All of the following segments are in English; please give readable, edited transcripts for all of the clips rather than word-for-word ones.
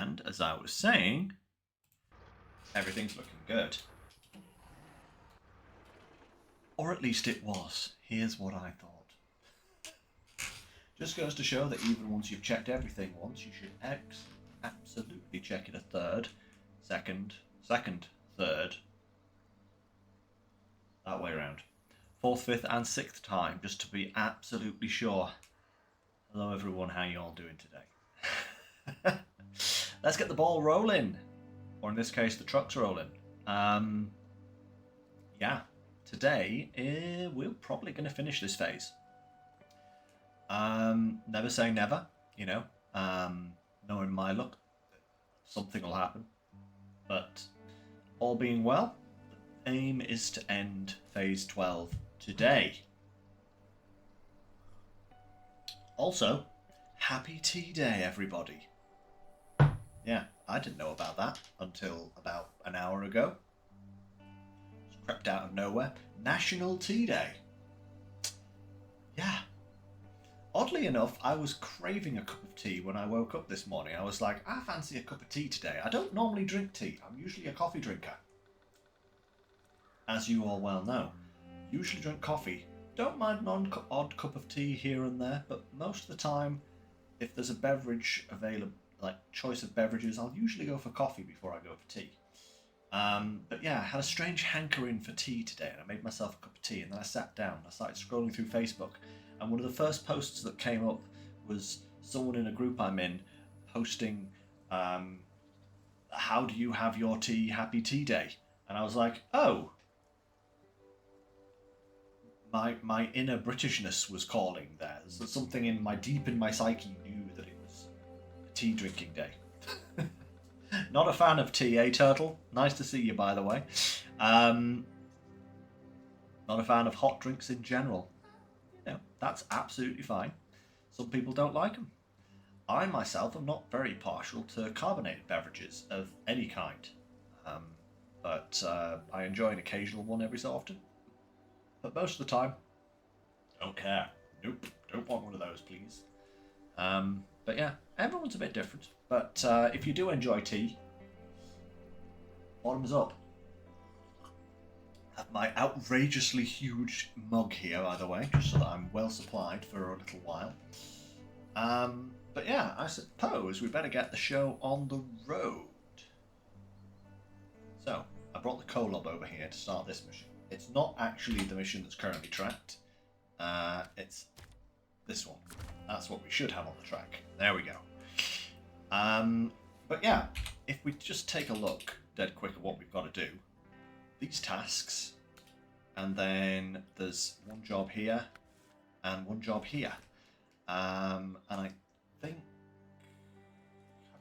And as I was saying, everything's looking good. Or at least it was. Here's what I thought. Just goes to show that even once you've checked everything once, you should absolutely check it a third, second, third, that way around. Fourth, fifth and sixth time, just to be absolutely sure. Hello everyone, how you all doing today? Let's get the ball rolling. Or in this case, the truck's rolling. Yeah, today we're probably going to finish this phase. Never say never, you know. Knowing my luck, something will happen. But all being well, the aim is to end phase 12 today. Also, happy tea day, everybody. Yeah, I didn't know about that until about an hour ago. Just crept out of nowhere. National Tea Day. Yeah. Oddly enough, I was craving a cup of tea when I woke up this morning. I was like, I fancy a cup of tea today. I don't normally drink tea. I'm usually a coffee drinker. As you all well know. Usually drink coffee. Don't mind an odd cup of tea here and there, but most of the time, if there's a beverage available, like choice of beverages, I'll usually go for coffee before I go for tea. But yeah, I had a strange hankering for tea today, and I made myself a cup of tea, and then I sat down and I started scrolling through Facebook, and one of the first posts that came up was someone in a group I'm in posting, how do you have your tea, happy tea day? And I was like, oh, my inner Britishness was calling there. So something deep in my psyche knew that it was a tea drinking day. Not a fan of tea, eh, Turtle? Nice to see you, by the way. Not a fan of hot drinks in general. You know, that's absolutely fine. Some people don't like them. I myself am not very partial to carbonated beverages of any kind. But I enjoy an occasional one every so often. But most of the time, don't care. Nope, don't want one of those, please. But yeah, everyone's a bit different. But if you do enjoy tea, bottoms up. I have my outrageously huge mug here, by the way, just so that I'm well supplied for a little while. But yeah, I suppose we better get the show on the road. So, I brought the Kolob over here to start this mission. It's not actually the mission that's currently tracked. It's this one. That's what we should have on the track. There we go. But yeah, if we just take a look dead quick at what we've got to do. These tasks, and then there's one job here, and one job here. And I think...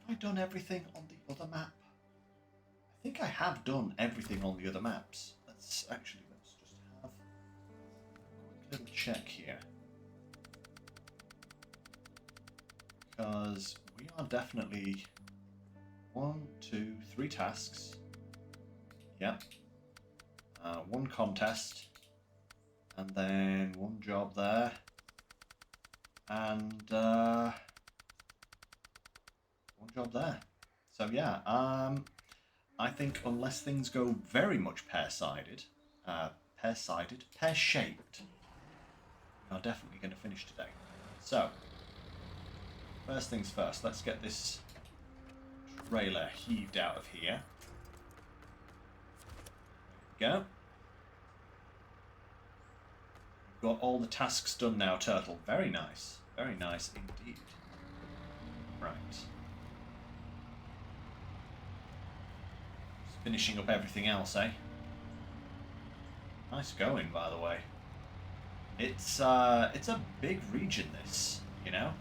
Have I done everything on the other map? I think I have done everything on the other maps. Let's just have a quick little check here. Because we are definitely 1, 2, 3 tasks. Yep. One contest. And then one job there. And one job there. So yeah, I think unless things go very much pear-shaped, we are definitely going to finish today. So, first things first, let's get this trailer heaved out of here. There we go. We've got all the tasks done now, Turtle. Very nice. Very nice indeed. Right. Finishing up everything else, eh? Nice going, by the way. It's a big region, this, you know?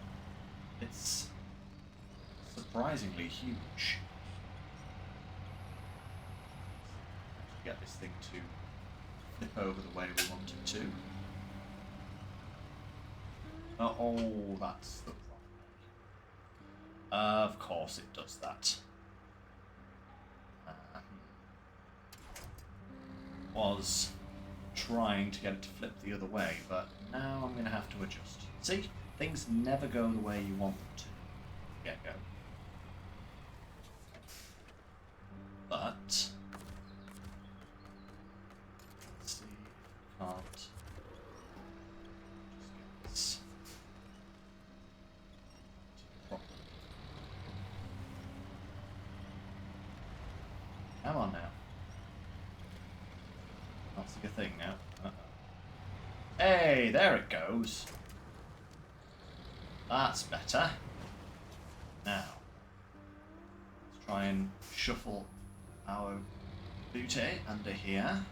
It's surprisingly huge. Let's get this thing to flip over the way we want it to. Oh, that's the wrong way. Of course it does that. Was trying to get it to flip the other way, but now I'm going to have to adjust. See? Things never go the way you want them to. Get-go. but let's see if we can't just get this properly. Come on now. Can't see a thing now. Hey, there it goes. That's better. Now, let's try and shuffle our booty under here.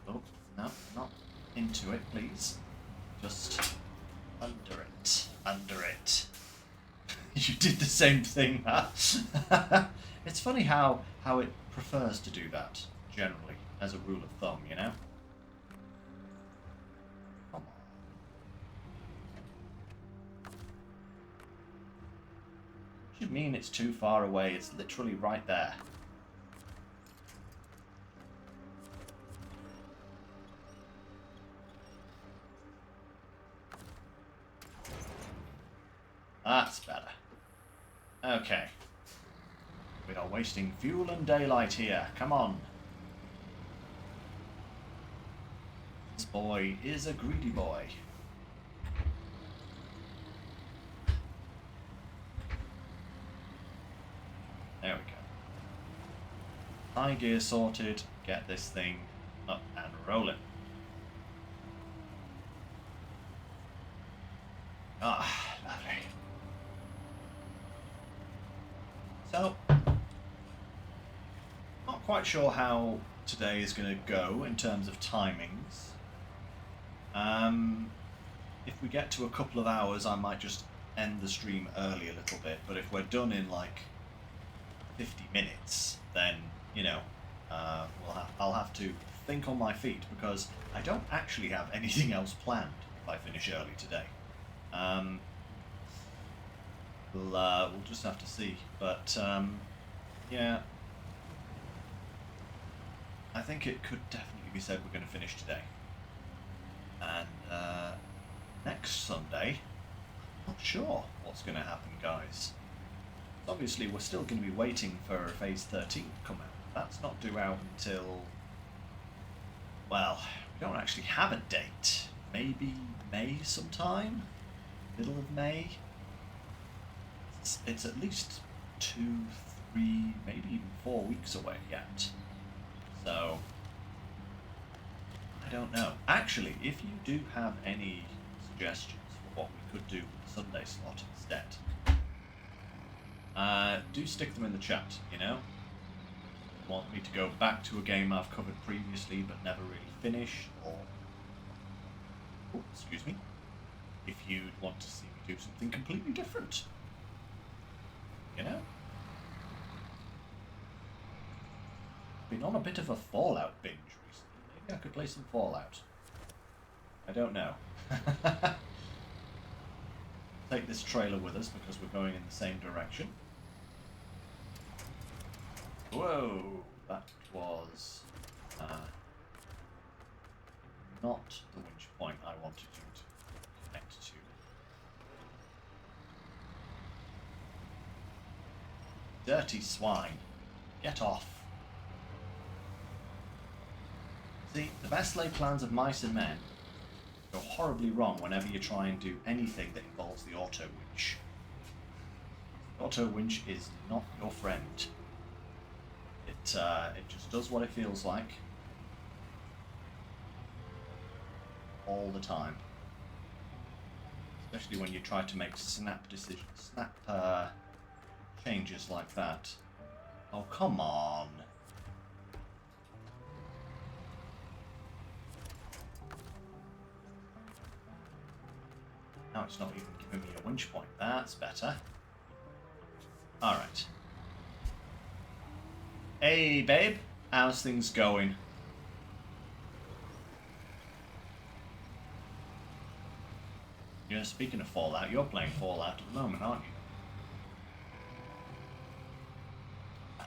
Oh, no, not into it, please. Just under it. Under it. You did the same thing, huh? It's funny how it prefers to do that, generally, as a rule of thumb, you know? Come on. What do you mean it's too far away? It's literally right there. That's better. Okay. We are wasting fuel and daylight here. Come on. This boy is a greedy boy. There we go. High gear sorted. Get this thing up and rolling. Ah, lovely. So, not quite sure how today is going to go in terms of timings. If we get to a couple of hours, I might just end the stream early a little bit. But if we're done in like 50 minutes, then, you know, I'll have to think on my feet because I don't actually have anything else planned if I finish early today. We'll just have to see, but yeah, I think it could definitely be said we're going to finish today. And next Sunday, I'm not sure what's going to happen, guys. Obviously, we're still going to be waiting for Phase 13 to come out. That's not due out until, well, we don't actually have a date. Maybe May sometime? Middle of May? It's at least 2, 3, maybe even 4 weeks away yet. So, I don't know. Actually, if you do have any suggestions for what we could do with the Sunday slot instead, do stick them in the chat, you know? Want me to go back to a game I've covered previously but never really finished, or... Oh, excuse me. If you'd want to see me do something completely different. You know? Been on a bit of a Fallout binge recently. Maybe I could play some Fallout. I don't know. Take this trailer with us because we're going in the same direction. Whoa! That was not the winch point I wanted you to connect to. Dirty swine. Get off. See, the best laid plans of mice and men go horribly wrong whenever you try and do anything that involves the auto winch. The auto winch is not your friend. It just does what it feels like all the time. Especially when you try to make snap changes like that. Oh, come on. Now it's not even giving me a winch point. That's better. Alright. Hey, babe. How's things going? You know, speaking of Fallout, you're playing Fallout at the moment, aren't you?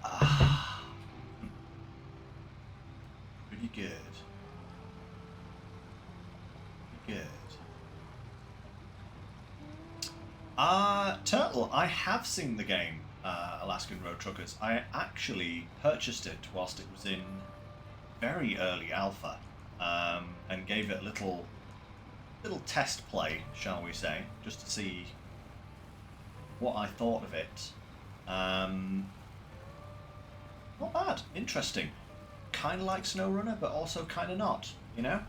Ah. Pretty good. Pretty good. Turtle, I have seen the game, Alaskan Road Truckers. I actually purchased it whilst it was in very early alpha, and gave it a little test play, shall we say, just to see what I thought of it. Not bad, interesting. Kind of like SnowRunner, but also kind of not, you know?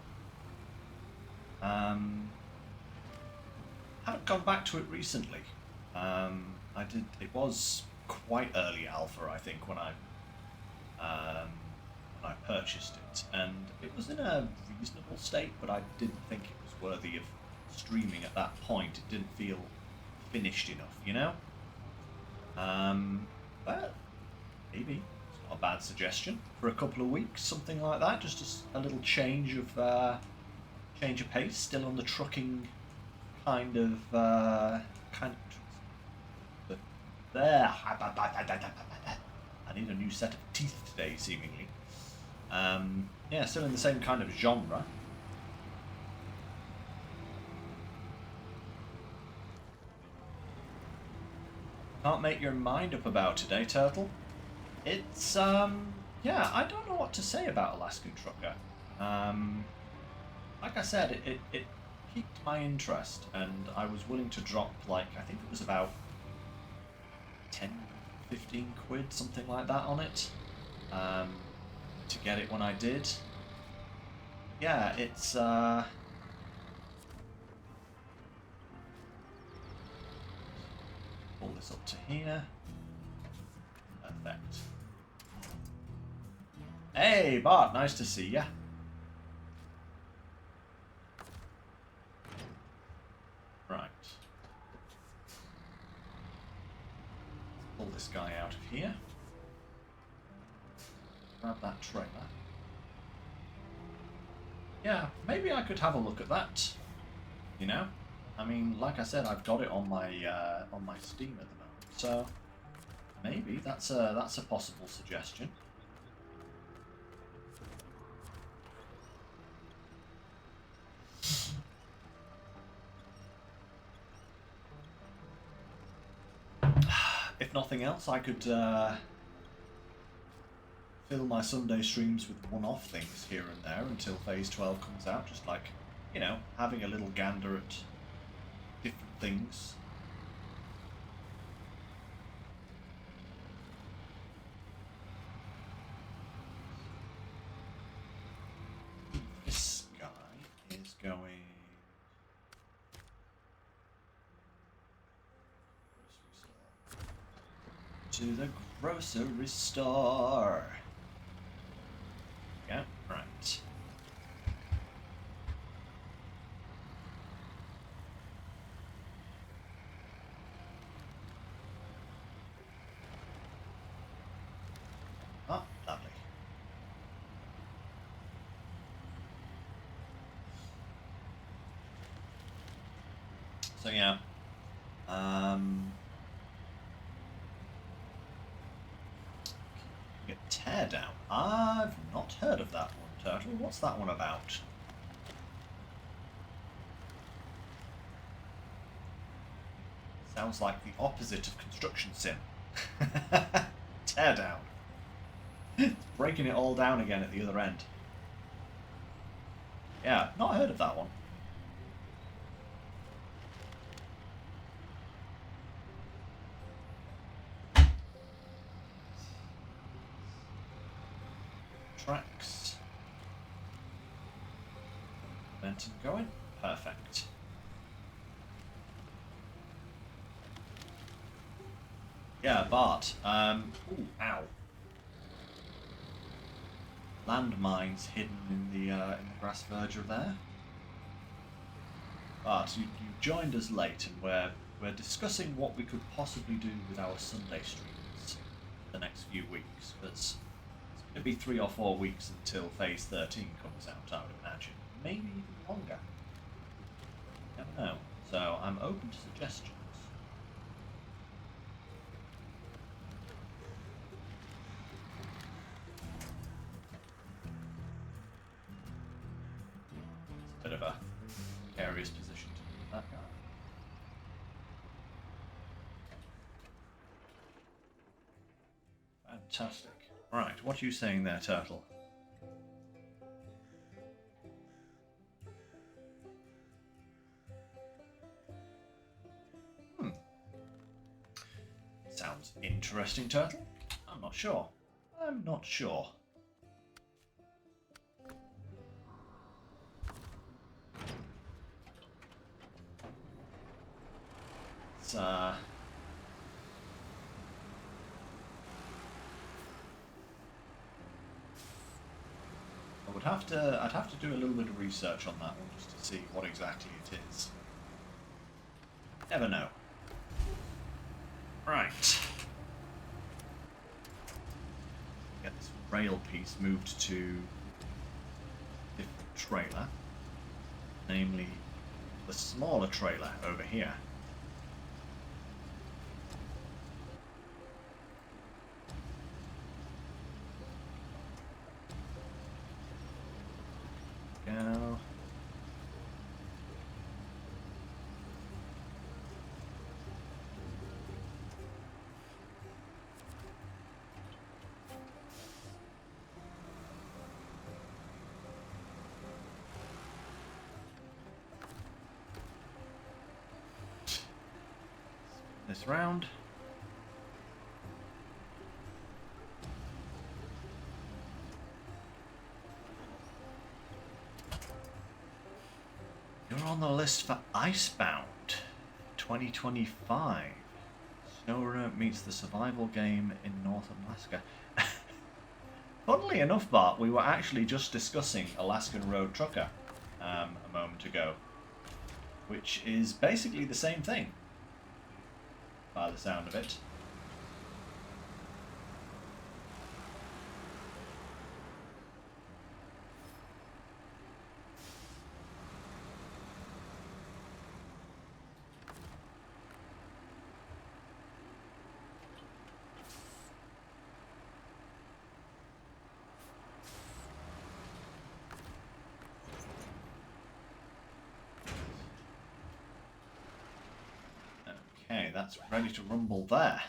Haven't gone back to it recently. I did. It was quite early alpha, I think, when I purchased it, and it was in a reasonable state, but I didn't think it was worthy of streaming at that point. It didn't feel finished enough, you know. But maybe it's not a bad suggestion for a couple of weeks, something like that. Just a little change of pace. Still on the trucking kind of there. I need a new set of teeth today, seemingly. Yeah, still in the same kind of genre. Can't make your mind up about it, eh, Turtle? It's, yeah, I don't know what to say about Alaskan Trucker. Like I said, it piqued my interest, and I was willing to drop, like, I think it was about 10, 15 quid, something like that on it, to get it when I did. Yeah, it's, pull this up to here. Perfect. Hey, Bart, nice to see ya. Right. Pull this guy out of here. Grab that trailer. Yeah, maybe I could have a look at that. You know? I mean, like I said, I've got it on my Steam at the moment, so maybe that's a possible suggestion. If nothing else, I could fill my Sunday streams with one-off things here and there until Phase 12 comes out, just like, you know, having a little gander at different things. This guy is going to the grocery store. Yeah, right. Ah, lovely. So yeah, get Teardown. I've not heard of that one, Turtle. What's that one about? Sounds like the opposite of construction sim. Teardown. It's breaking it all down again at the other end. Yeah, not heard of that one. Tracks. Momentum going. Perfect. Yeah, Bart. Ooh, ow. Landmines hidden in the grass verdure there. Bart, you joined us late, and we're discussing what we could possibly do with our Sunday streams for the next few weeks. But it's going to be 3 or 4 weeks until Phase 13 comes out, I would imagine. Maybe even longer. Never know. So I'm open to suggestions. It's a bit of a precarious position to be in, that guy. Fantastic. Right, what are you saying there, Turtle? Sounds interesting, Turtle. I'm not sure. I'm not sure. It's, I would have to. I'd have to do a little bit of research on that one just to see what exactly it is. Never know. Right. Get this rail piece moved to a different trailer, namely the smaller trailer over here. Go. This round. You're on the list for Icebound 2025. Snowrunner meets the survival game in North Alaska. Funnily enough, Bart, we were actually just discussing Alaskan Road Trucker a moment ago, which is basically the same thing, by the sound of it. Okay, that's ready to rumble there.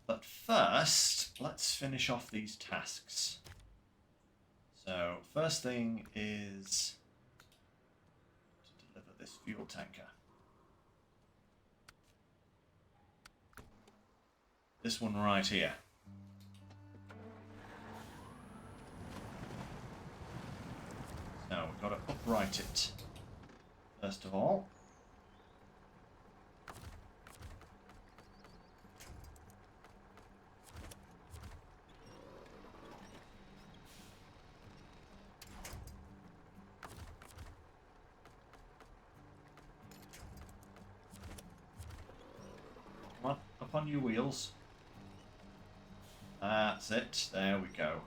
But first, let's finish off these tasks. So, first thing is to deliver this fuel tanker. This one right here. So, we've got to upright it, first of all. Come on, up on your wheels. That's it, there we go.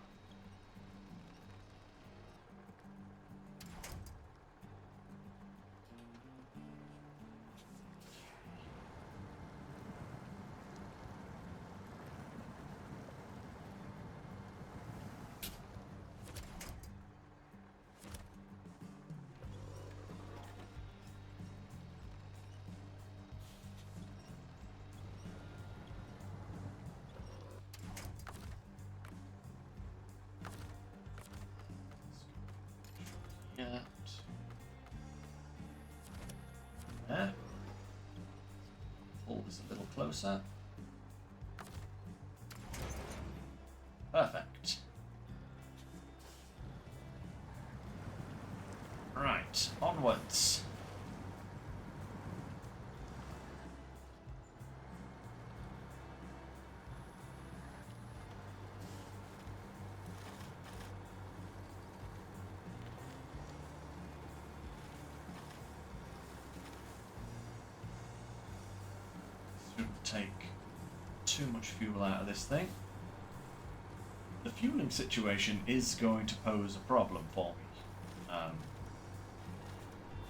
Yeah. There. Pull this a little closer. Perfect. Right, onwards. Shouldn't take too much fuel out of this thing. The fueling situation is going to pose a problem for me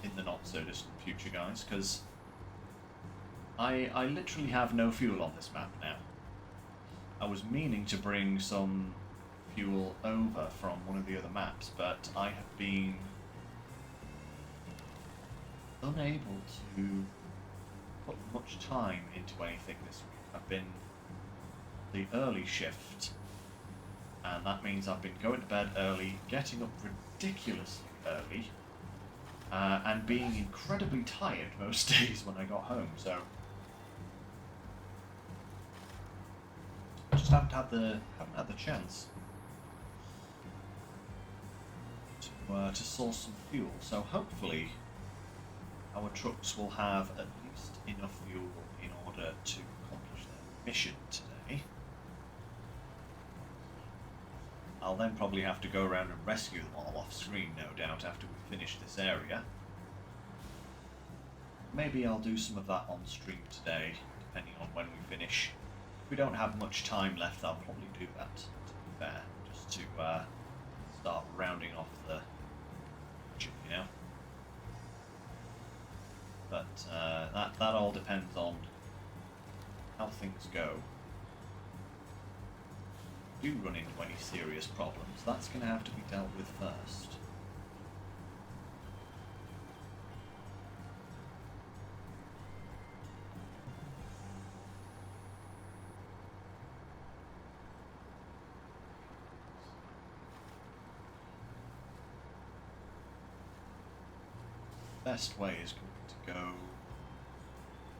in the not so distant future, guys, because I literally have no fuel on this map now. I was meaning to bring some fuel over from one of the other maps, but I have been unable to put much time into anything this week. I've been the early shift, and that means I've been going to bed early, getting up ridiculously early, and being incredibly tired most days when I got home. So I just haven't had the chance to source some fuel. So hopefully our trucks will have at least enough fuel in order to accomplish their mission today. I'll then probably have to go around and rescue them all off screen, no doubt, after we finish this area. Maybe I'll do some of that on stream today, depending on when we finish. If we don't have much time left, I'll probably do that, to be fair, just to start rounding off the budget, you know. But that all depends on how things go. If we do run into any serious problems, that's going to have to be dealt with first. Best way is going to go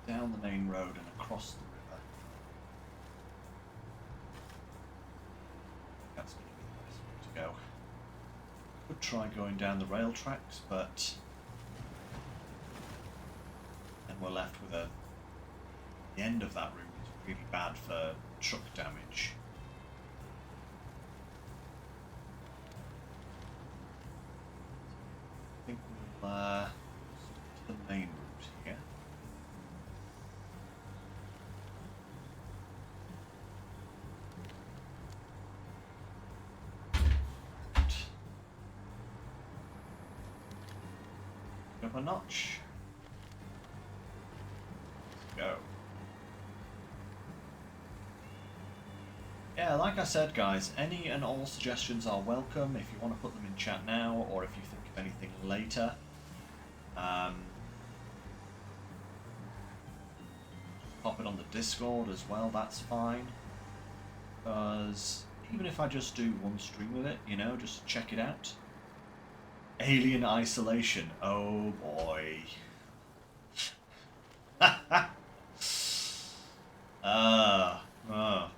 down the main road and across the river. That's going to be the best way to go. Could try going down the rail tracks, but then we're left with the end of that route is really bad for truck damage. I think we'll to the main route here. Up a notch. Let's go. Yeah, like I said, guys, any and all suggestions are welcome. If you want to put them in chat now, or if you think of anything later. Pop it on the Discord as well, that's fine. Because even if I just do one stream with it, you know, just check it out. Alien Isolation, oh boy.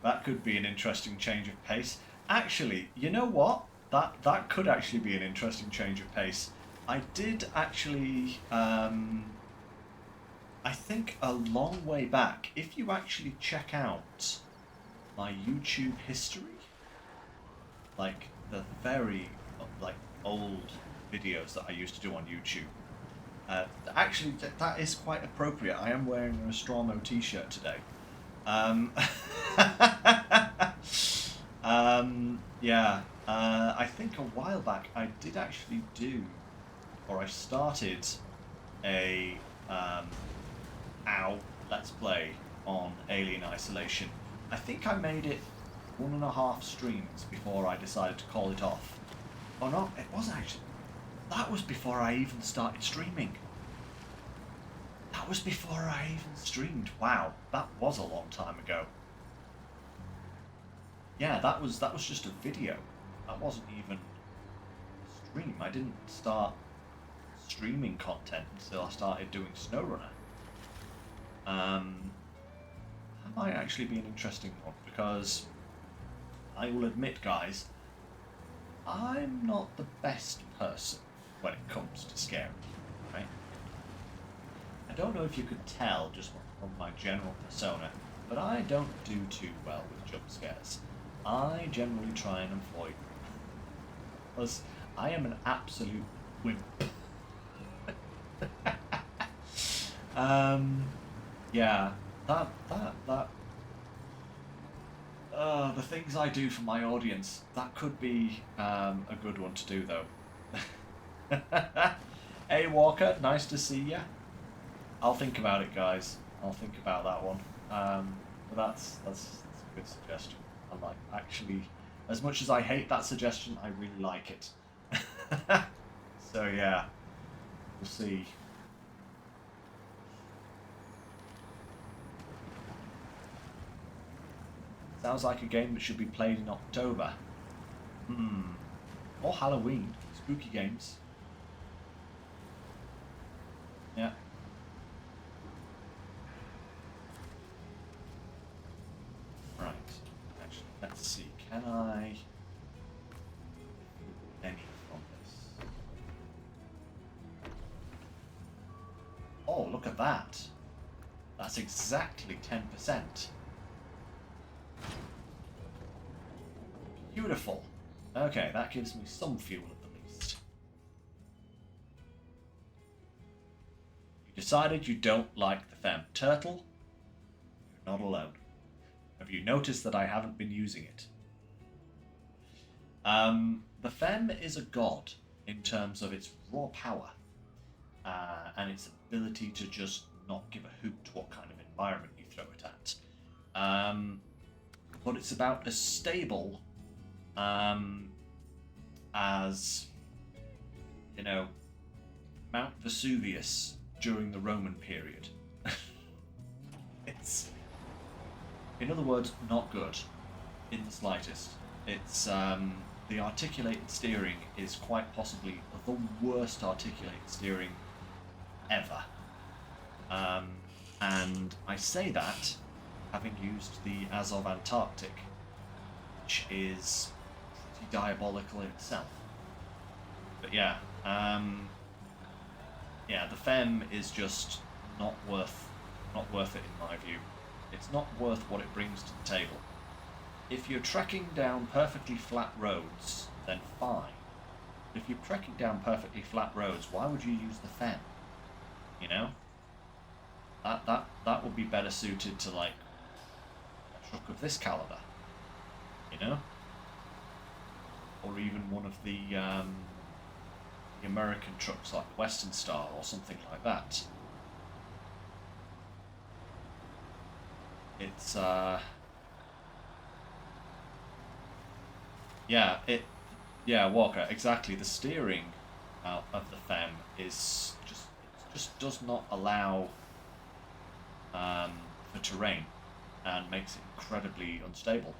That could be an interesting change of pace. Actually, you know what? That could actually be an interesting change of pace. I did actually, I think a long way back, if you actually check out my YouTube history, like the very old videos that I used to do on YouTube, actually that is quite appropriate. I am wearing a Nostromo t-shirt today. Yeah, I think a while back I did actually do, or I started a Let's Play on Alien Isolation. I think I made it 1.5 streams before I decided to call it off. Oh no, it wasn't actually. That was before I even started streaming. That was before I even streamed. Wow, that was a long time ago. Yeah, that was just a video. That wasn't even a stream. I didn't start streaming content until I started doing SnowRunner. That might actually be an interesting one, because I will admit, guys, I'm not the best person when it comes to scaring, right? I don't know if you could tell just from my general persona, but I don't do too well with jump scares. I generally try and avoid them, because I am an absolute wimp. Yeah, the things I do for my audience, that could be a good one to do, though. Hey Walker, nice to see ya. I'll think about it, guys. I'll think about that one. But that's a good suggestion. I like, actually, as much as I hate that suggestion, I really like it. So yeah, we'll see. Sounds like a game that should be played in October. Or Halloween. Spooky games. Yeah. Right. Actually, let's see. Can I... any from this? Oh, look at that. That's exactly 10%. Beautiful. Okay, that gives me some fuel at the least. You decided you don't like the Femme Turtle? You're not alone. Have you noticed that I haven't been using it? The Femme is a god in terms of its raw power and its ability to just not give a hoot what kind of environment you throw it at. But it's about as stable as, you know, Mount Vesuvius during the Roman period. It's, in other words, not good in the slightest. It's the articulated steering is quite possibly the worst articulated steering ever. And I say that having used the Azov Antarctic, which is pretty diabolical in itself. But yeah, yeah, the Femme is just not worth it in my view. It's not worth what it brings to the table. If you're trekking down perfectly flat roads, then fine. But if you're trekking down perfectly flat roads, why would you use the Femme? You know? That would be better suited to, like, a truck of this caliber. You know? Or even one of the American trucks like Western Star or something like that. It's yeah, Walker, exactly. The steering of the Femme is just does not allow for terrain and makes it incredibly unstable.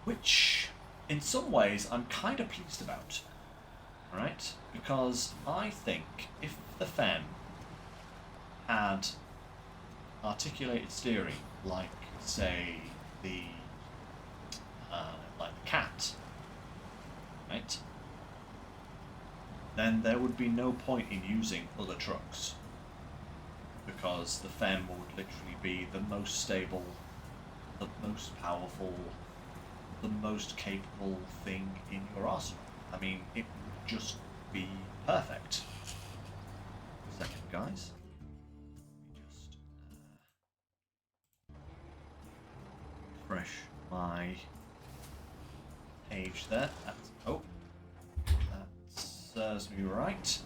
Which, in some ways, I'm kind of pleased about, right? Because I think if the Femme had articulated steering, like, say, the Cat, right? Then there would be no point in using other trucks, because the Femme would literally be the most stable, the most powerful, the most capable thing in your arsenal. I mean, it would just be perfect. Second, guys. Just refresh my page there. That's, oh, that serves me right.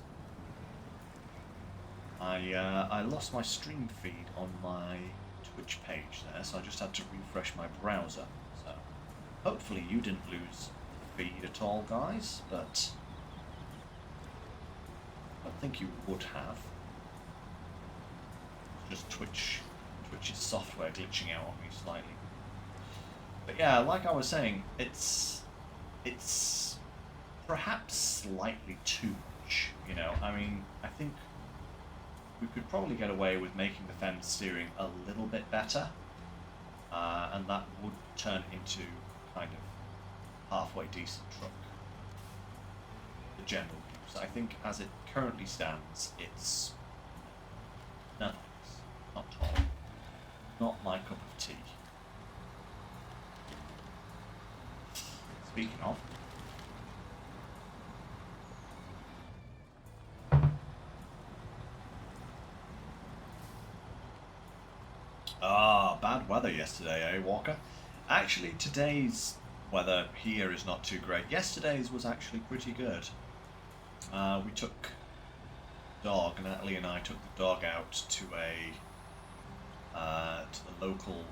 I lost my stream feed on my Twitch page there, so I just had to refresh my browser. So hopefully you didn't lose the feed at all, guys, but I don't think you would have. It's just Twitch's software glitching out on me slightly. But yeah, like I was saying, it's perhaps slightly too much, you know. I mean, I think we could probably get away with making the Femme steering a little bit better, and that would turn into kind of halfway decent truck. The general use. I think as it currently stands, it's no thanks, not at all. Not my cup of tea. Speaking of, bad weather yesterday, eh, Walker? Actually, today's weather here is not too great. Yesterday's was actually pretty good. We took the dog, Natalie and I took the dog out to the local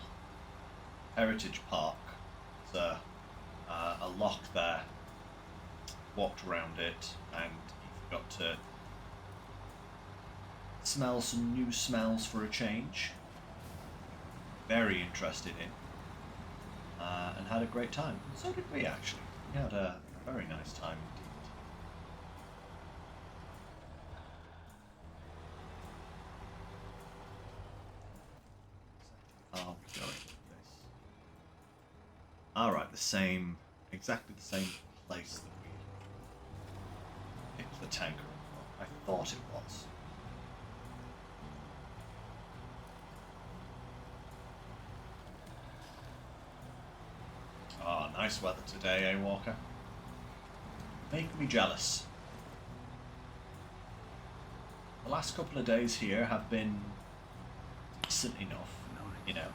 heritage park. There's a loch there. Walked around it, and you've got to smell some new smells for a change. very interested in, and had a great time. And so did we, actually. We had a very nice time indeed. Exactly are we going with this? Alright, exactly the same place that we picked the tanker from. I thought it was. Ah, nice weather today, eh, Walker? Make me jealous. The last couple of days here have been decent enough, you know.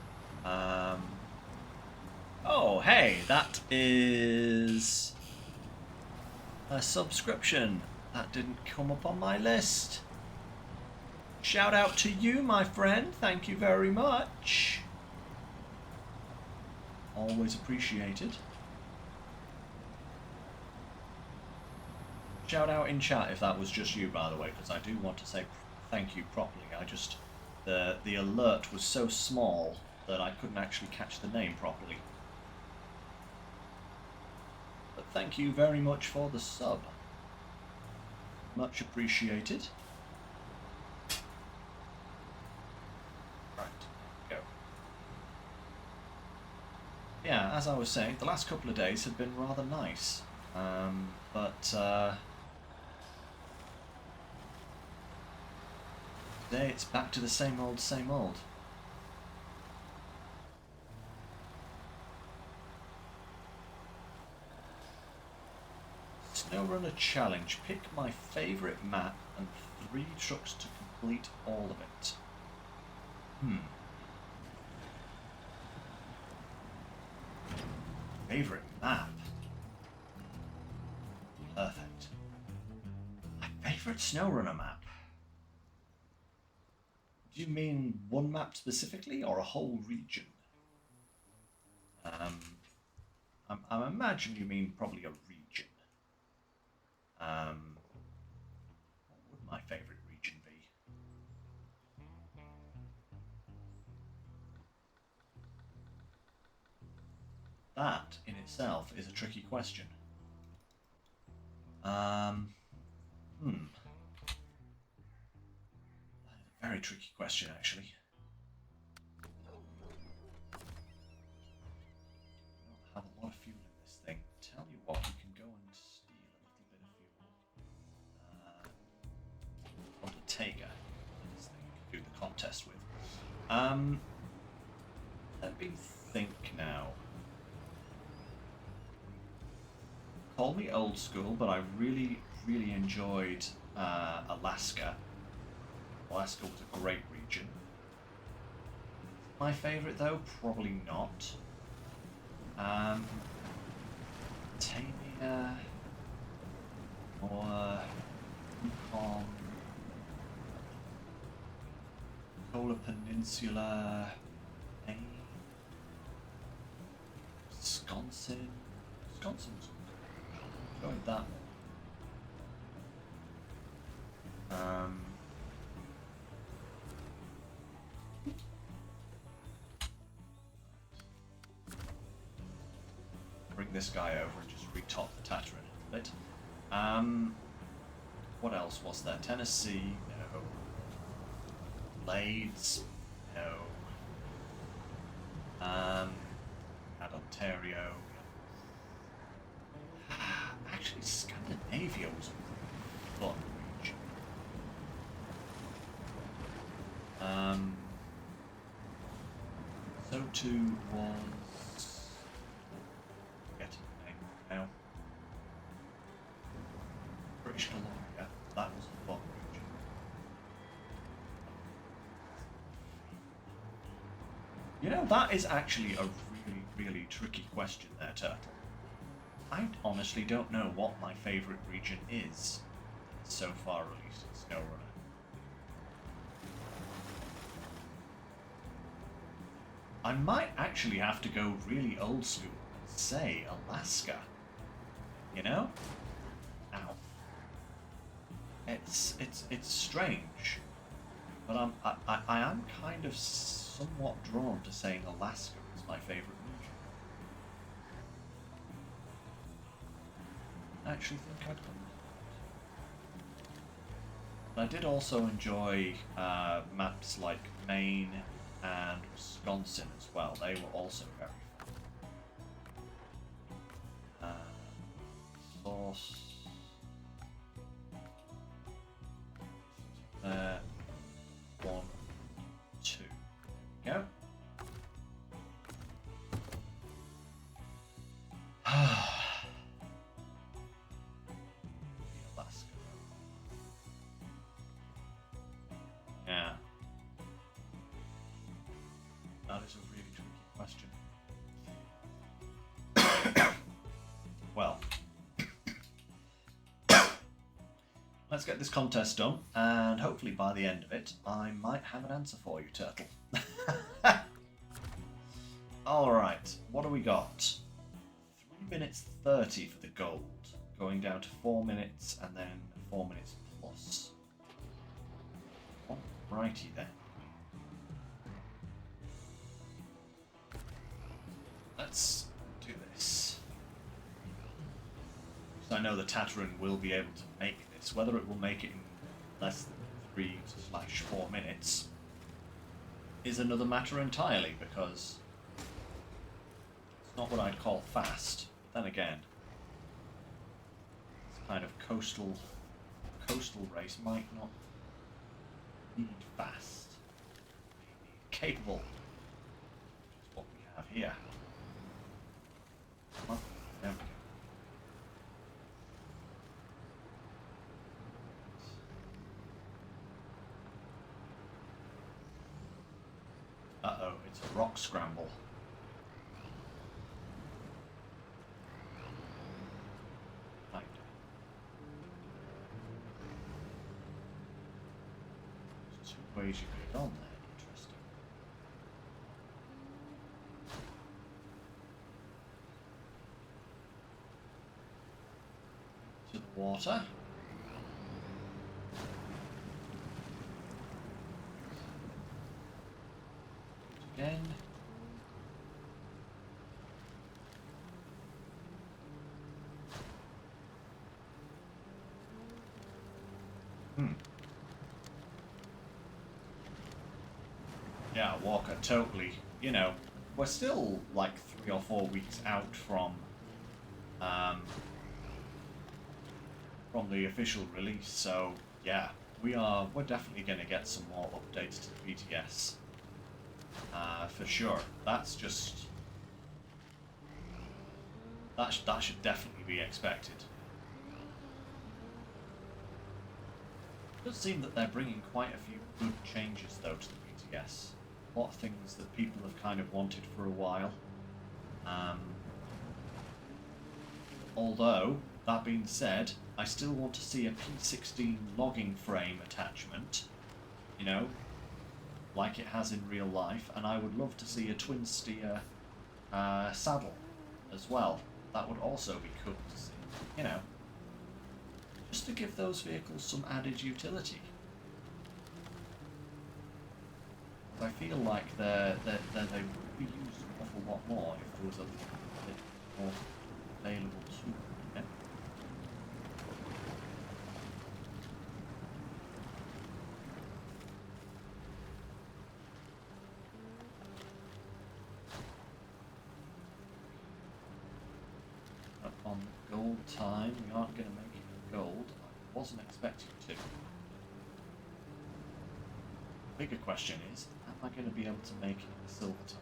Oh, hey, that is a subscription. That didn't come up on my list. Shout out to you, my friend. Thank you very much. Always appreciated. Shout out in chat if that was just you, by the way, because I do want to say thank you properly. The alert was so small that I couldn't actually catch the name properly. But thank you very much for the sub. Much appreciated. Right, go. Yeah, as I was saying, the last couple of days have been rather nice. Today it's back to the same old, same old. Snowrunner challenge. Pick my favourite map and 3 trucks to complete all of it. Favourite map? Perfect. My favourite Snowrunner map? Do you mean one map specifically, or a whole region? I imagine you mean probably a region. What would my favourite region be? That, in itself, is a tricky question. That is a very tricky question, actually. I don't have a lot of fuel in this thing. Tell you what, you can go and steal a little bit of fuel. Undertaker, this thing you can do the contest with. Let me think now. Call me old school, but I really, really enjoyed Alaska. Alaska was a great region. My favourite though, probably not. Tania or Yukon, Kola Peninsula, Maine, Wisconsin. Wisconsin was enjoyed that one. Bring this guy over and just retop the Tatterin a bit. What else was there? Tennessee, no. Blades, no. Had Ontario. Actually, Scandinavia was a fun region. So too was getting the name now. British Columbia. That was a fun region. You know, that is actually a really, really tricky question there, Turtle. I honestly don't know what my favourite region is so far released in SnowRunner. I might actually have to go really old school and say Alaska. You know? Ow. It's strange, but I am kind of somewhat drawn to saying Alaska is my favourite region. I actually think I'd come. I did also enjoy maps like Maine and Wisconsin as well. They were also very fun. Source. There. 1, 2. Go. Alaska. Yeah. That is a really tricky question. Well, let's get this contest done, and hopefully by the end of it, I might have an answer for you, Turtle. Alright, what do we got? 3 minutes 30 for the gold, going down to 4 minutes, and then 4 minutes plus. Alrighty then. Let's do this. So I know the Tatteran will be able to make this. Whether it will make it in less than 3/4 minutes is another matter entirely, because it's not what I'd call fast. Then again, this kind of coastal race might not need fast. Need capable. Which is what we have here. Come on, there we go. Uh-oh, it's a rock scramble. Right. There's 2 ways you could get on there. Interesting. To the water. Again. Yeah, Walker, totally. You know, we're still like 3 or 4 weeks out from the official release, so yeah, we're definitely going to get some more updates to the BTS. For sure. That's just... That should definitely be expected. It does seem that they're bringing quite a few good changes, though, to the BTS. A lot of things that people have kind of wanted for a while. Although, that being said, I still want to see a P16 logging frame attachment. You know, like it has in real life, and I would love to see a twin steer saddle as well. That would also be cool to see, you know, just to give those vehicles some added utility. I feel like they would be used an awful lot more if there was a little bit more available to them. Yeah? On gold time, we aren't going to make it in gold. I wasn't expecting to. The bigger question is, am I going to be able to make it in silver time?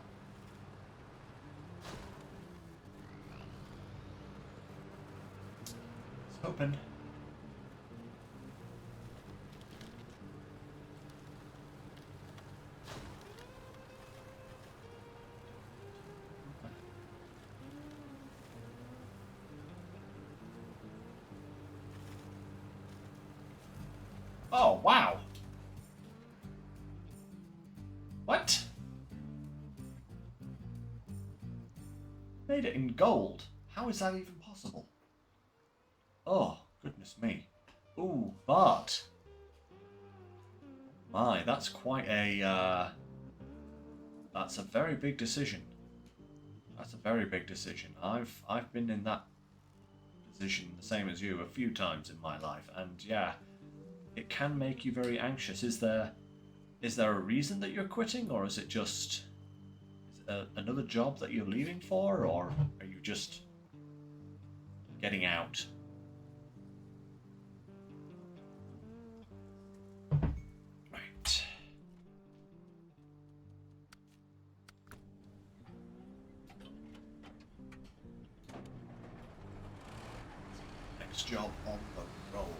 Just hoping. Oh, wow! What? Made it in gold? How is that even possible? Oh, goodness me. Ooh, but... My, that's quite a That's a very big decision. That's a very big decision. I've been in that position, the same as you, a few times in my life, and yeah, it can make you very anxious. Is there a reason that you're quitting, or is it just another job that you're leaving for, or are you just getting out? Right. Next job on the roll.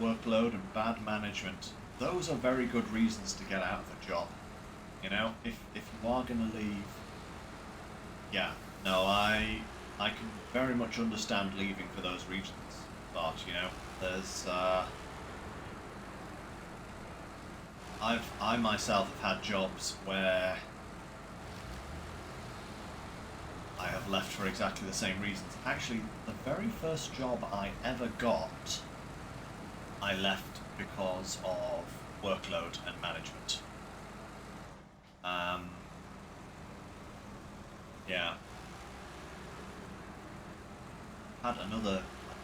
Workload and bad management. Those are very good reasons to get out of a job. You know, if you are going to leave, yeah, no, I can very much understand leaving for those reasons. But you know, there's I myself have had jobs where I have left for exactly the same reasons. Actually, the very first job I ever got, I left because of workload and management. Yeah. I've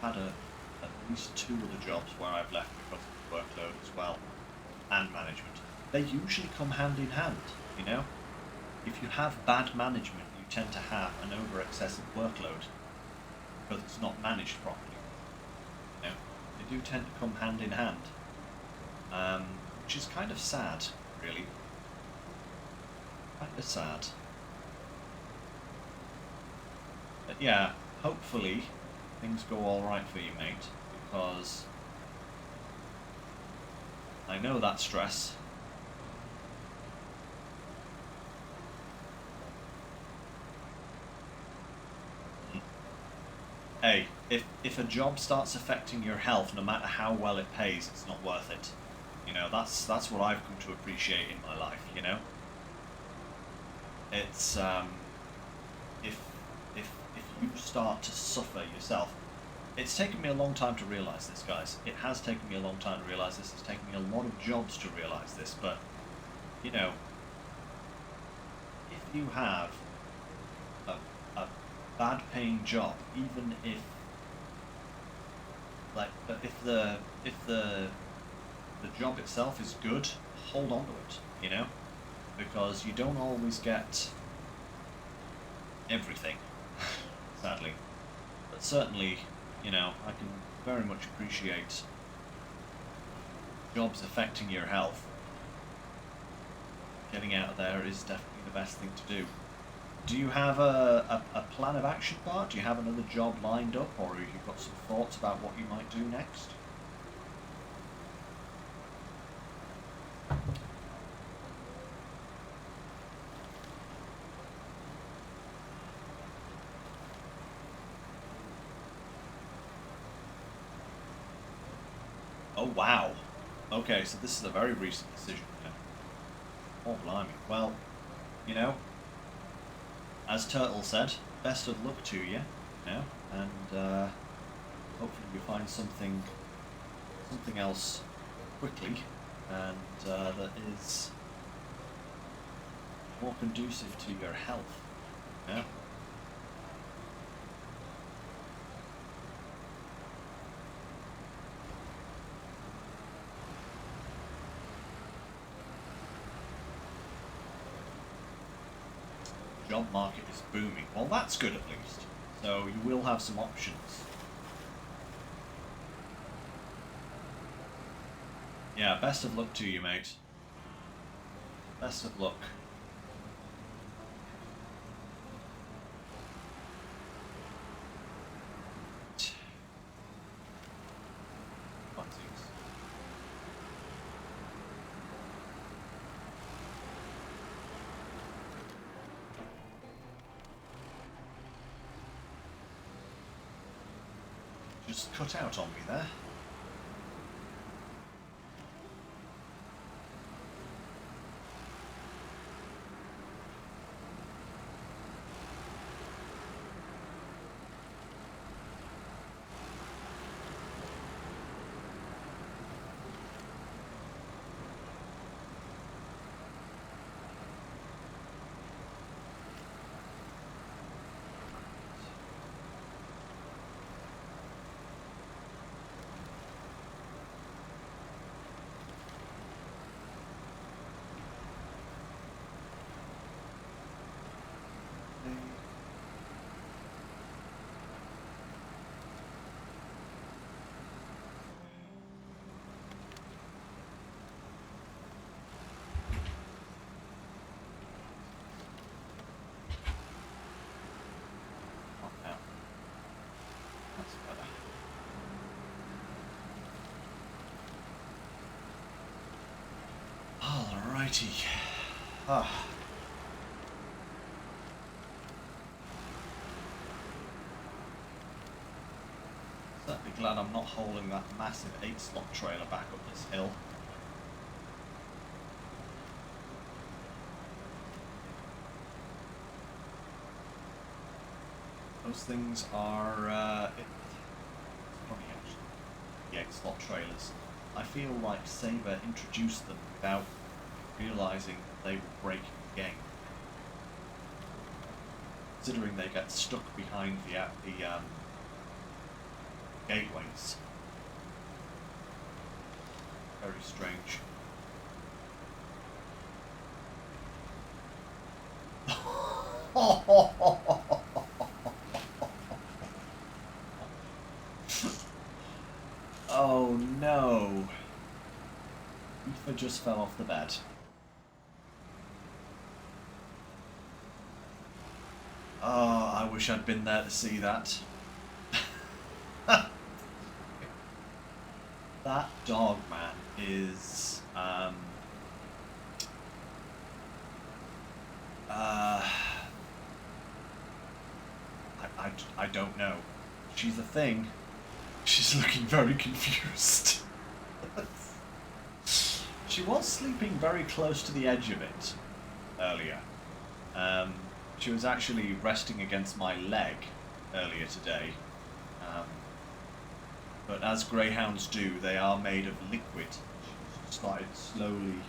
had at least two other jobs where I've left because of workload as well, and management. They usually come hand in hand, you know? If you have bad management, you tend to have an over-excessive workload because it's not managed properly. You know? They do tend to come hand in hand, which is kind of sad, really. Kind of sad. But yeah, hopefully things go alright for you, mate, because I know that stress. Hey, if a job starts affecting your health, no matter how well it pays, it's not worth it. You know, that's what I've come to appreciate in my life, you know? It's if you start to suffer yourself, it's taken me a long time to realise this, guys. It has taken me a long time to realise this. It's taken me a lot of jobs to realise this, but you know, if you have a bad paying job, even if the job itself is good, hold on to it, you know, because you don't always get everything, sadly. But certainly, you know, I can very much appreciate jobs affecting your health. Getting out of there is definitely the best thing to do. Do you have a plan of action, Bart? Do you have another job lined up, or have you got some thoughts about what you might do next? Oh wow. Okay, so this is a very recent decision. Yeah. Oh blimey. Well, you know, as Turtle said, best of luck to you, you know, and hopefully you find something else quickly, and that is more conducive to your health. Yeah. Job market is booming. Well, that's good at least. So you will have some options. Yeah, best of luck to you, mate. Best of luck. just cut out on me there. Alrighty. Certainly glad I'm not hauling that massive 8-slot trailer back up this hill. Those things are funny actually. The 8-slot trailers. I feel like Saber introduced them without realising that they were breaking the game. Considering they get stuck behind the gateways. Very strange. Oh no! Aoife just fell off the bed. Oh, I wish I'd been there to see that. That dog, man, is I don't know. She's a thing. She's looking very confused. She was sleeping very close to the edge of it earlier. She was actually resting against my leg earlier today. But as greyhounds do, they are made of liquid. She started slowly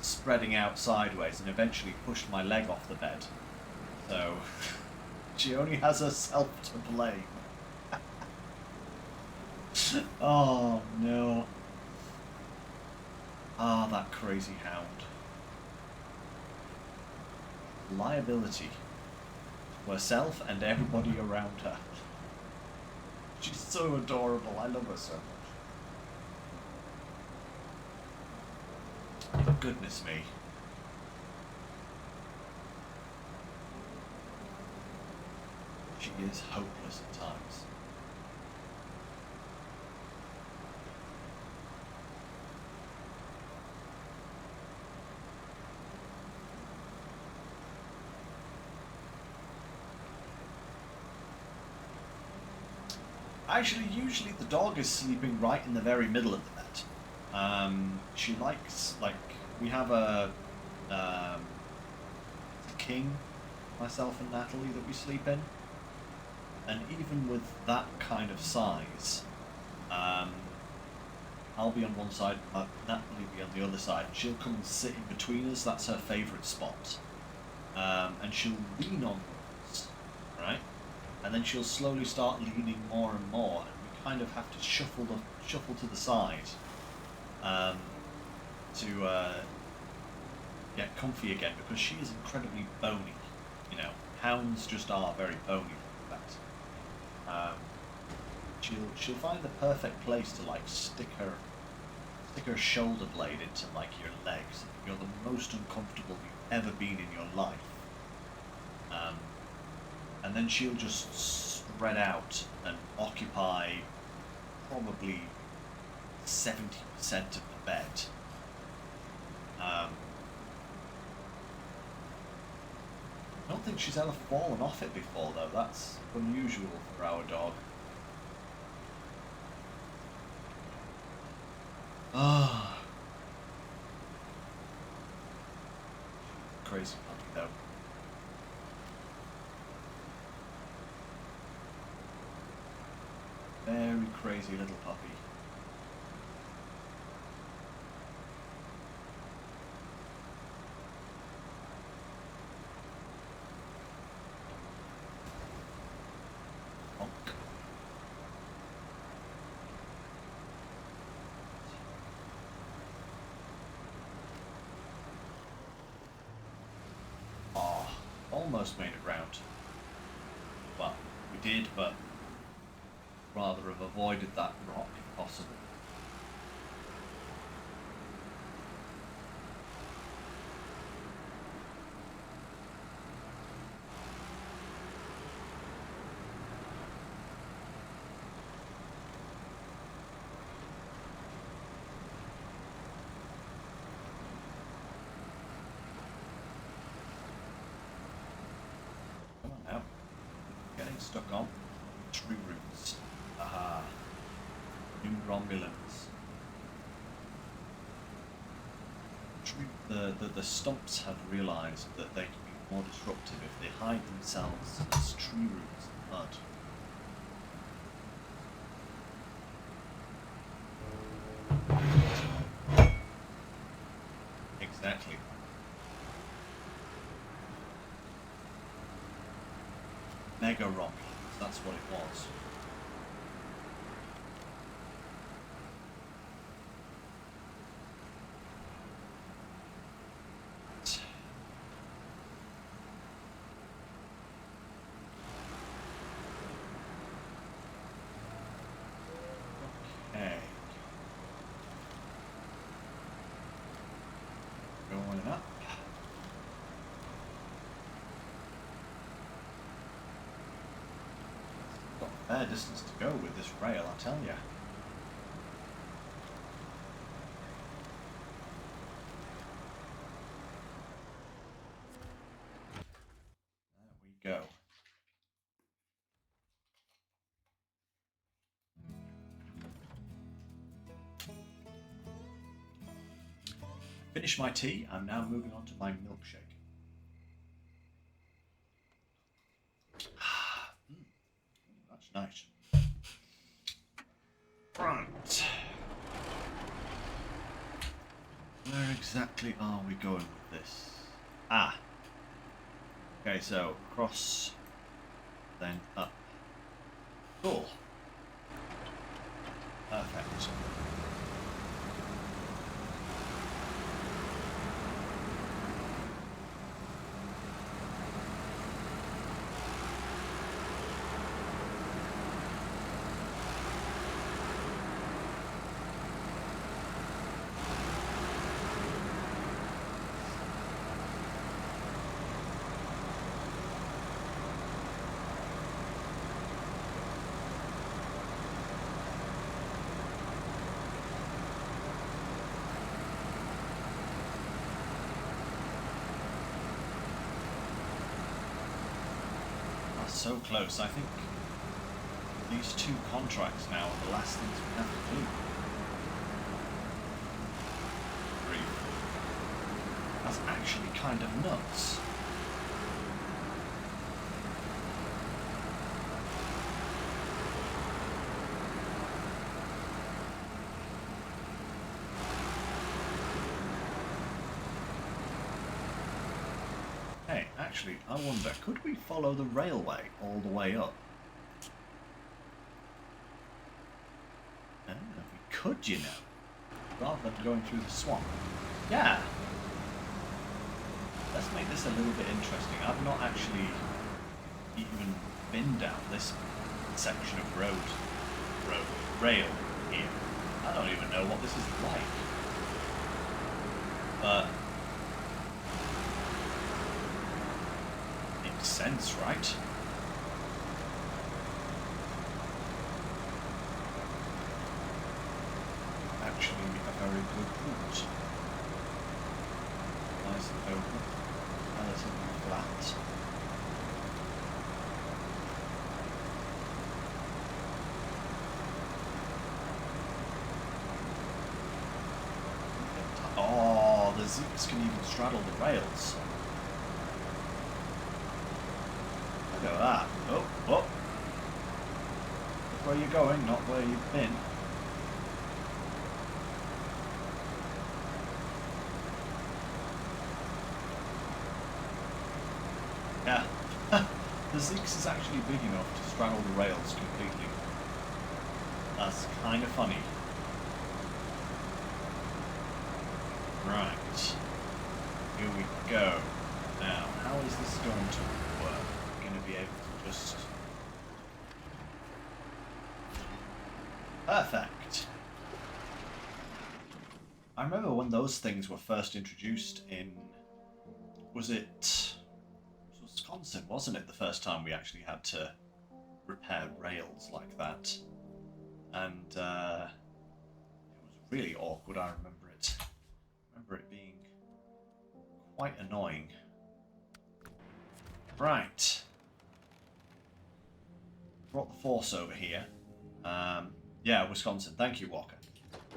spreading out sideways and eventually pushed my leg off the bed. So she only has herself to blame. Oh no. Ah, that crazy hound. Liability to herself and everybody around her. She's so adorable. I love her so much. But goodness me. She is hopeless at times. Actually, usually the dog is sleeping right in the very middle of the bed. She likes, like, we have a king, myself and Natalie, that we sleep in. And even with that kind of size, I'll be on one side, Natalie will be on the other side. She'll come and sit in between us. That's her favourite spot. And she'll lean on us, right? And then she'll slowly start leaning more and more, and we kind of have to shuffle to the side to get comfy again, because she is incredibly bony. You know, hounds just are very bony like that. She'll find the perfect place to like stick her shoulder blade into like your legs. You're the most uncomfortable you've ever been in your life. And then she'll just spread out and occupy probably 70% of the bed. I don't think she's ever fallen off it before, though. That's unusual for our dog. crazy puppy, though. Very crazy little puppy. Honk. Oh, almost made it round. Well, we did, but rather have avoided that rock if possible. Come on now. Getting stuck on tree roots. Aha. New Romulans. The stumps have realised that they can be more disruptive if they hide themselves as tree roots and mud. Exactly. Mega Romulans, that's what it was. Okay. Going up. Got a fair distance to go with this rail, I tell ya. There we go. Finish my tea, I'm now moving on to my milkshake. That's nice. Right. Where exactly are we going with this? Ah. Okay, so across, then up. Cool. Perfect. So close. I think these two contracts now are the last things we have to do. That's actually kind of nuts. Hey, actually, I wonder, could we follow the railway all the way up? We could, you know, rather than going through the swamp. Yeah! Let's make this a little bit interesting. I've not actually even been down this section of rail here. I don't even know what this is like. But makes sense, right? Actually, a very good route. Nice and open, relatively flat. Oh, the Zeeks can even straddle the rails. Look at that. Oh, oh. Look where you're going, not where you've been. Yeah. The Zeeks is actually big enough to straddle the rails completely. That's kind of funny. Right. Here we go. Now, how is this going to work? We're going to be able to just... Perfect! I remember when those things were first introduced in... Was it Wisconsin, wasn't it? The first time we actually had to repair rails like that. And it was really awkward, I remember it. I remember it being quite annoying. Right. Brought the force over here. Yeah, Wisconsin. Thank you, Walker.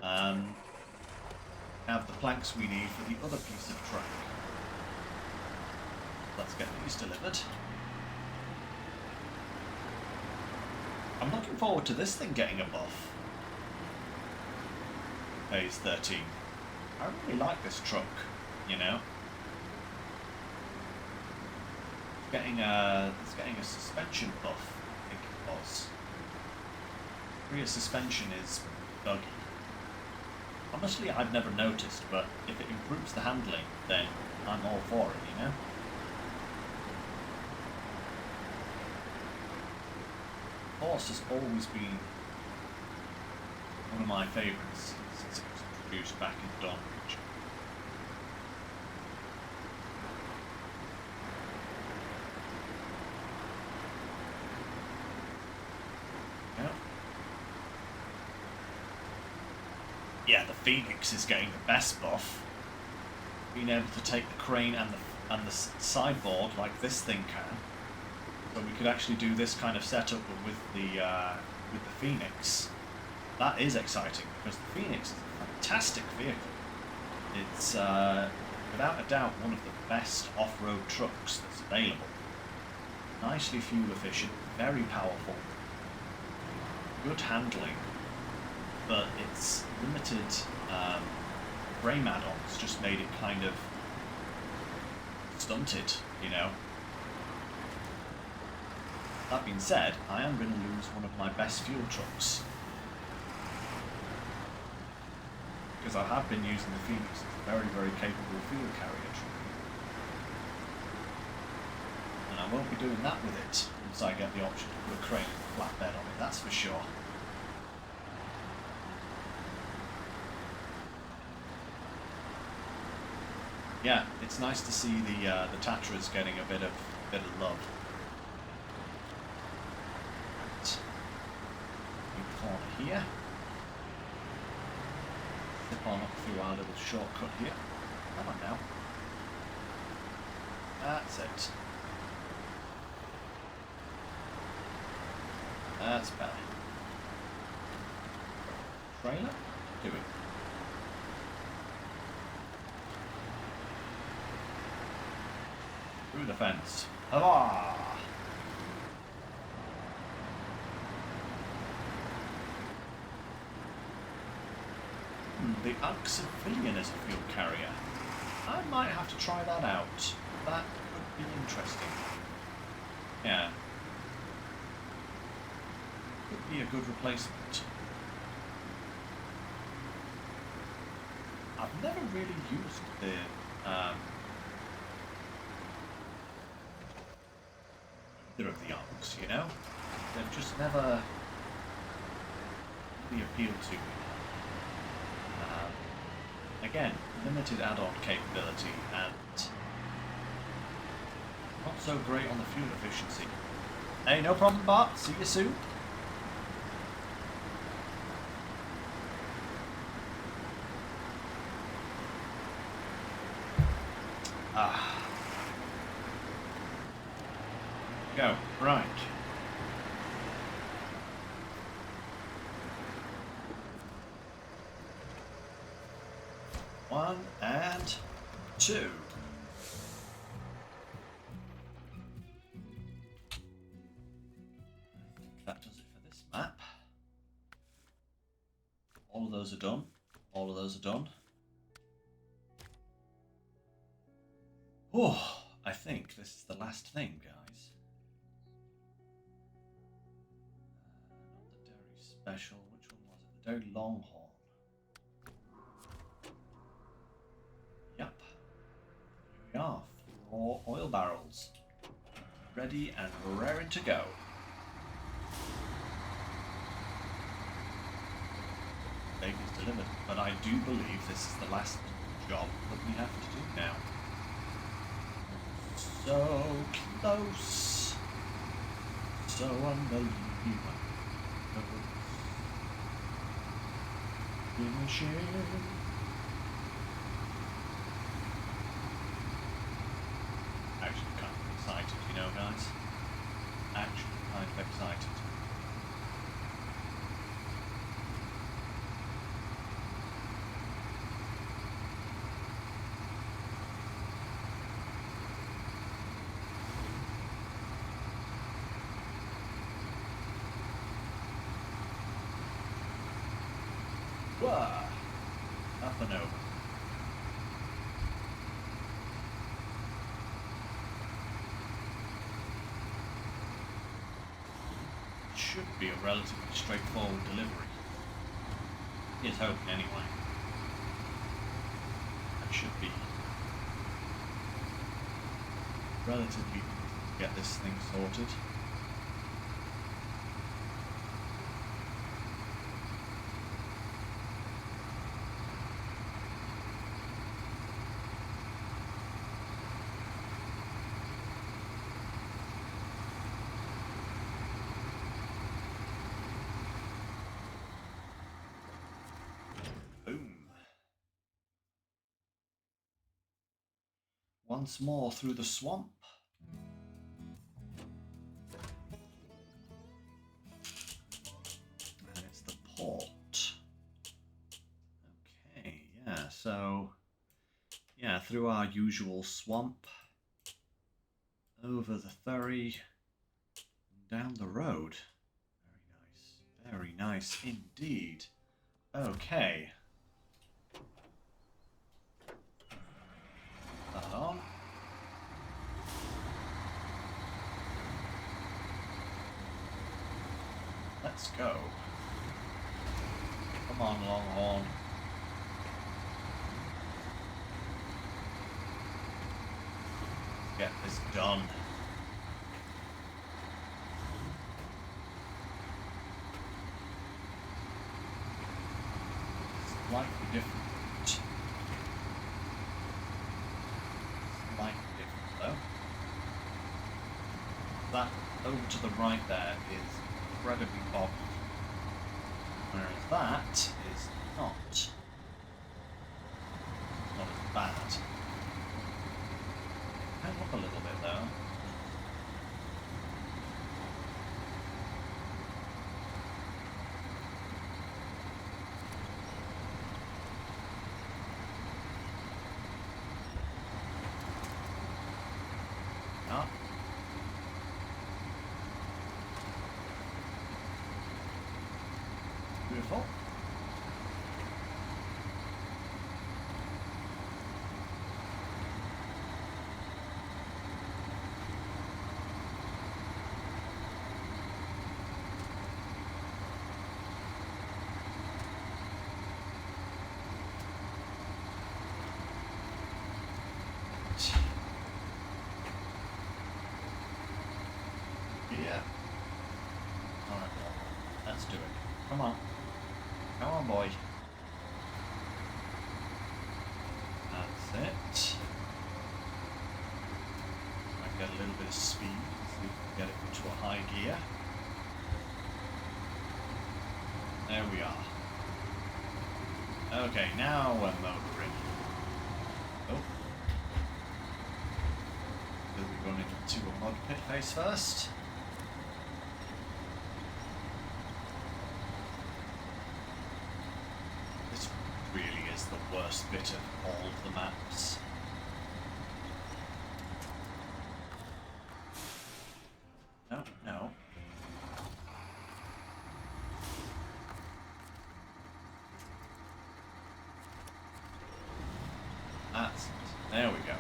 Have the planks we need for the other piece of track. Let's get these delivered. I'm looking forward to this thing getting a buff. Phase 13. I really like this truck, you know. It's getting a suspension buff, I think it was. Rear suspension is buggy. Honestly, I've never noticed, but if it improves the handling, then I'm all for it, you know? Horse has always been one of my favourites since it was introduced back in the Dawn region. Yep. Yeah, the Phoenix is getting the best buff. Being able to take the crane and the sideboard like this thing can. So we could actually do this kind of setup with the Phoenix. That is exciting because the Phoenix is a fantastic vehicle. It's without a doubt one of the best off-road trucks that's available. Nicely fuel efficient, very powerful, good handling, but its limited frame add-ons just made it kind of stunted, you know. That being said, I am going to lose one of my best fuel trucks. Because I have been using the Phoenix as a very, very capable fuel carrier truck. And I won't be doing that with it once I get the option to put a crane and a flatbed on it, that's for sure. Yeah, it's nice to see the Tatras getting a bit of love. Corner here. Zip on up through our little shortcut here. Come on now. That's it. That's better. Trailer? Do it. Through the fence. Hurrah! The Uxavillion as a fuel carrier. I might have to try that out. That could be interesting. Yeah. Could be a good replacement. I've never really used the either of the Ux, you know? They've just never really appealed to me. Again, limited add-on capability and not so great on the fuel efficiency. Hey, no problem, Bart. See you soon. Go. Right. One and two. All of those are done. All of those are done. Oh, I think this is the last thing, guys. Not the dairy special. Which one was it? The dairy longhorn. Yep. Here we are. 4 oil barrels. Ready and raring to go. Bacon is delivered, but I do believe this is the last job that we have to do now. So close, so unbelievable. Finishing. Actually, kind of excited, you know, guys. Actually, kind of excited. Whoa! Up and over. Should be a relatively straightforward delivery. Here's hoping anyway. That should be relatively easy to get this thing sorted. Once more through the swamp. And it's the port. Okay, yeah, so yeah, through our usual swamp, over the ferry, down the road. Very nice indeed. Okay. That on. Let's go. Come on, Longhorn. Get this done. Slightly different. Though. That over to the right there is incredibly boggy, whereas that is not as bad. Can look a little bit though. Beautiful. Yeah. Alright, let's do it. Come on. Come on, boy. That's it. Might get a little bit of speed, see if we can get it into a high gear. There we are. Okay, now we're motoring. Oh. Will we run into a mud pit face first? Really is the worst bit of all of the maps. No, no. There we go.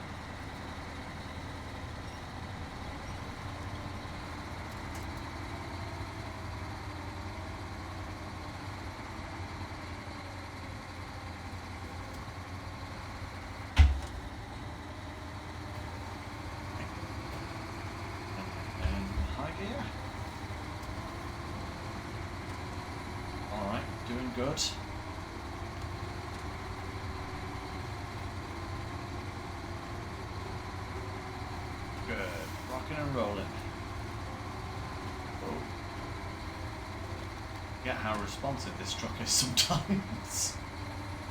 And high gear. Alright, doing good. Good. Rocking and rolling. Oh. Get how responsive this truck is sometimes.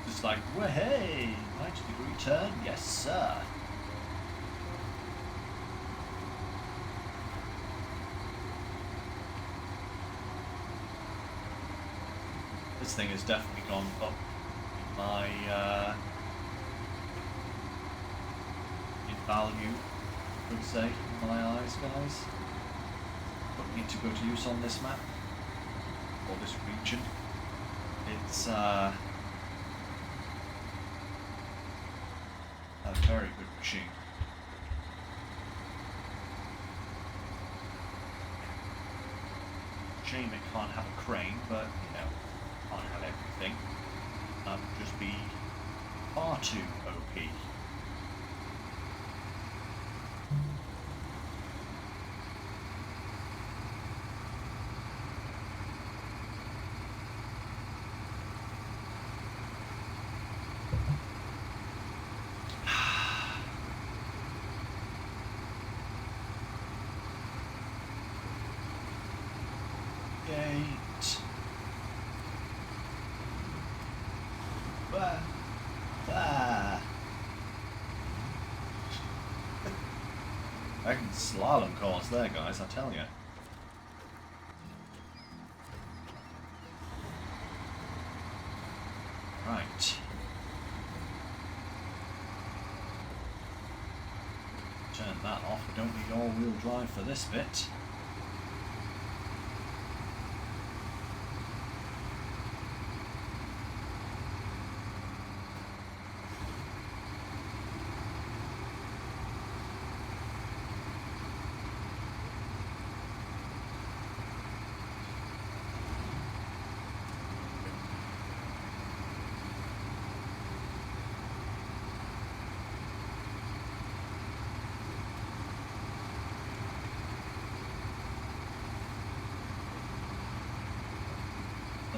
Just like, well, hey, 90-degree turn, yes sir. This thing has definitely gone up in my in value, I would say, in my eyes, guys. Putting it to good use on this map, or this region. It's a very good machine. Shame it can't have a crane, but you know, can't have everything. That would just be far too OP. Gate. I can slalom course there, guys, I tell you. Right. Turn that off. We don't need all-wheel drive for this bit.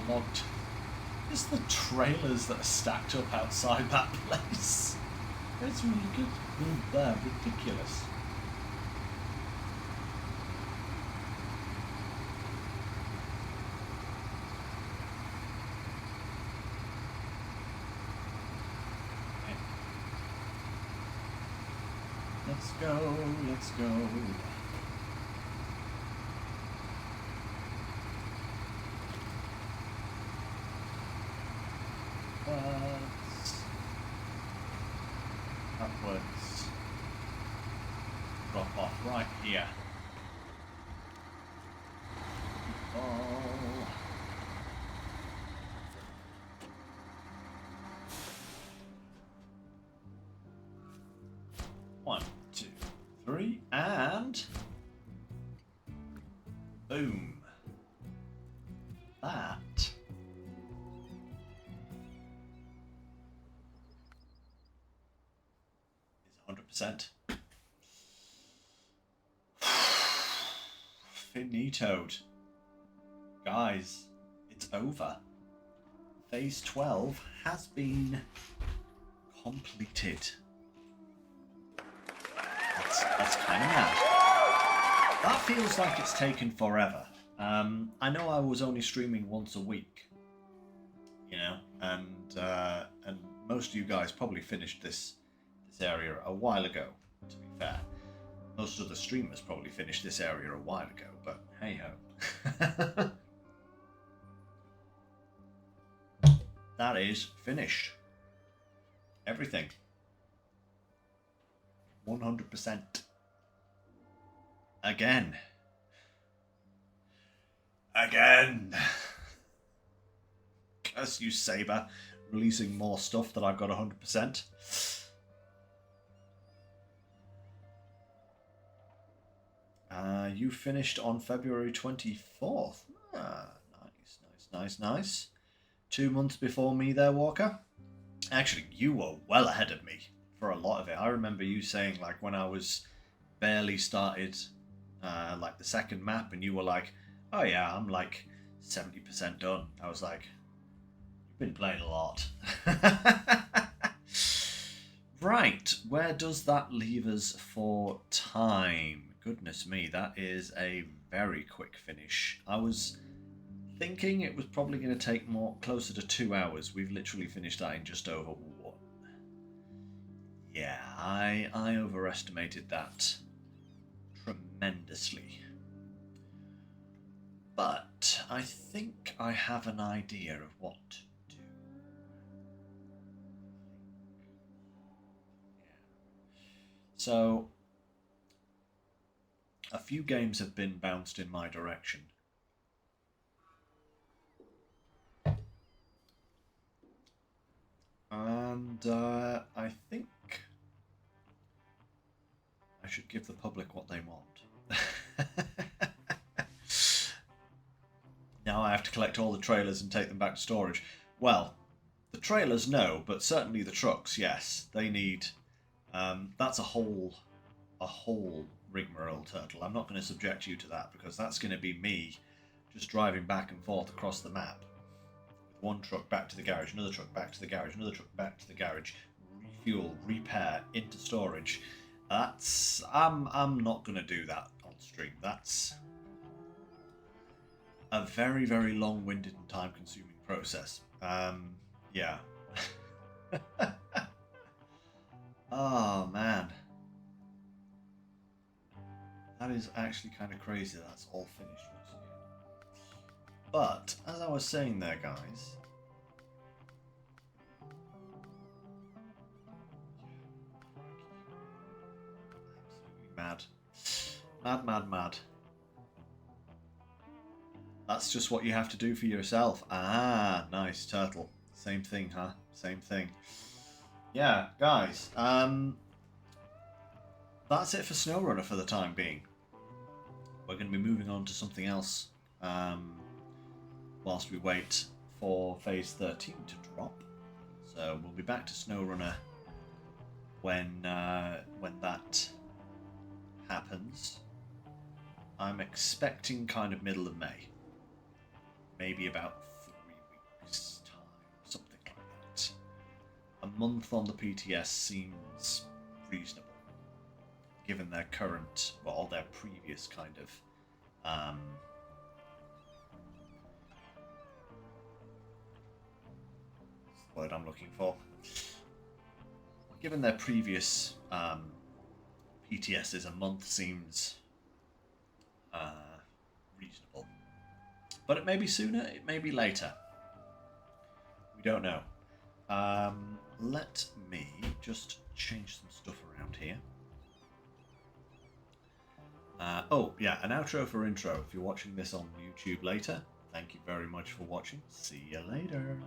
Logged. It's the trailers that are stacked up outside that place. It's really good. They're ridiculous. Okay. Let's go, let's go. Upwards. Drop off right here. Oh. One, two, three, and boom. That is 100%. Finitoed. Guys, it's over. Phase 12 has been completed. That's kind of mad. That feels like it's taken forever. I know I was only streaming once a week, you know, and most of you guys probably finished this area a while ago, to be fair. Most of the streamers probably finished this area a while ago, but hey ho. That is finished. Everything. 100%. Again. Curse you, Saber, releasing more stuff that I've got 100%. You finished on February 24th. Ah, nice. 2 months before me there, Walker. Actually, you were well ahead of me for a lot of it. I remember you saying, like, when I was barely started, like, the second map, and you were like, oh yeah, I'm like 70% done. I was like, you've been playing a lot. Right, where does that leave us for time? Goodness me, that is a very quick finish. I was thinking it was probably going to take closer to 2 hours. We've literally finished that in just over one. Yeah, I overestimated that tremendously. But I think I have an idea of what to do. So, a few games have been bounced in my direction. And I think I should give the public what they want. Now I have to collect all the trailers and take them back to storage. Well, the trailers no, but certainly the trucks, yes. They need... that's a whole rigmarole, Turtle. I'm not going to subject you to that, because that's going to be me just driving back and forth across the map. With one truck back to the garage, another truck back to the garage, another truck back to the garage, refuel, repair, into storage. That's... I'm not going to do that on stream. That's a very, very long-winded and time-consuming process. Yeah. Oh, man. That is actually kind of crazy that's all finished once again. But, as I was saying there, guys... Absolutely mad. That's just what you have to do for yourself. Ah, nice, Turtle. Same thing, huh? Same thing. Yeah, guys. That's it for SnowRunner for the time being. We're going to be moving on to something else whilst we wait for Phase 13 to drop. So we'll be back to SnowRunner when that happens. I'm expecting kind of middle of May. Maybe about 3 weeks' time, something like that. A month on the PTS seems reasonable, given their current, or their previous kind of what's the word I'm looking for? Given their previous PTSs, a month seems reasonable. But it may be sooner, it may be later. We don't know. Let me just change some stuff around here. Oh, yeah, an outro for intro. If you're watching this on YouTube later, thank you very much for watching. See you later.